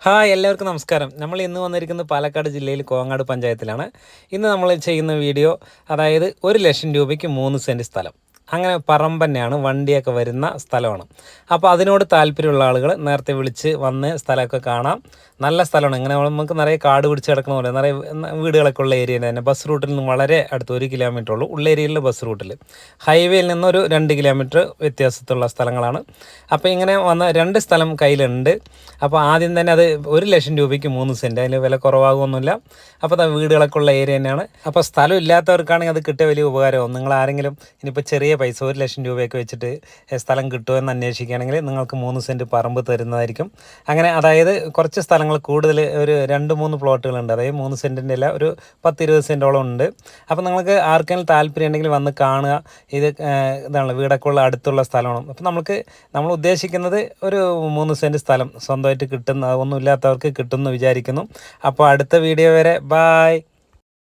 Hi എല്ലാവർക്കും നമസ്കാരം. നമ്മൾ ഇന്ന് വന്നിരിക്കുന്നത് പാലക്കാട് ജില്ലയിൽ കോങ്ങാട് പഞ്ചായത്തിലാണ്. ഇന്ന് നമ്മൾ ചെയ്യുന്ന വീഡിയോ അതായത് 1,00,000 രൂപയ്ക്ക് 3 സെൻറ്റ് സ്ഥലം, അങ്ങനെ പറമ്പ് തന്നെയാണ്, വണ്ടിയൊക്കെ വരുന്ന സ്ഥലമാണ്. അപ്പോൾ അതിനോട് താല്പര്യമുള്ള ആളുകൾ നേരത്തെ വിളിച്ച് വന്ന് സ്ഥലമൊക്കെ കാണാം. നല്ല സ്ഥലമാണ്. ഇങ്ങനെ നമുക്ക് നിറയെ കാട് പിടിച്ച് കിടക്കുന്ന പോലെ നിറയെ വീടുകളൊക്കെ ഉള്ള ഏരിയ തന്നെ. ബസ് റൂട്ടിൽ നിന്ന് വളരെ അടുത്ത് 1 കിലോമീറ്റർ ഉള്ളൂ. ഉള്ളേരിയയിലെ ബസ് റൂട്ടിൽ, ഹൈവേയിൽ നിന്നൊരു 2 കിലോമീറ്റർ വ്യത്യാസത്തുള്ള സ്ഥലങ്ങളാണ്. അപ്പോൾ ഇങ്ങനെ വന്ന 2 സ്ഥലം കയ്യിലുണ്ട്. അപ്പോൾ ആദ്യം തന്നെ അത് 1,00,000 രൂപയ്ക്ക് 3 സെൻറ്റ്, അതിൽ വില കുറവാകുമൊന്നുമില്ല. അപ്പോൾ അത് വീടുകളൊക്കെ ഉള്ള ഏരിയ തന്നെയാണ്. അപ്പോൾ സ്ഥലം ഇല്ലാത്തവർക്കാണെങ്കിൽ അത് കിട്ടിയ വലിയ ഉപകാരമാവും. നിങ്ങൾ ആരെങ്കിലും ഇനിയിപ്പോൾ ചെറിയ പൈസ 1,00,000 രൂപയൊക്കെ വെച്ചിട്ട് സ്ഥലം കിട്ടുമോ എന്ന് അന്വേഷിക്കുകയാണെങ്കിൽ നിങ്ങൾക്ക് 3 സെൻറ്റ് പറമ്പ് തരുന്നതായിരിക്കും. അങ്ങനെ അതായത് കുറച്ച് സ്ഥലങ്ങൾ കൂടുതൽ, ഒരു 2-3 പ്ലോട്ടുകളുണ്ട്. അതായത് 3 സെൻറ്റിൻ്റെ അല്ല, ഒരു 10-20 സെൻറ്റോളം ഉണ്ട്. അപ്പോൾ നിങ്ങൾക്ക് ആർക്കെങ്കിലും താല്പര്യം ഉണ്ടെങ്കിൽ വന്ന് കാണുക. ഇതാണ് വീടൊക്കെ ഉള്ള അടുത്തുള്ള സ്ഥലമാണ്. അപ്പോൾ നമ്മൾ ഉദ്ദേശിക്കുന്നത് ഒരു 3 സെൻറ്റ് സ്ഥലം സ്വന്തമായിട്ട് കിട്ടുന്ന, ഒന്നും ഇല്ലാത്തവർക്ക് കിട്ടുമെന്ന് വിചാരിക്കുന്നു. അപ്പോൾ അടുത്ത വീഡിയോ വരെ ബായ്.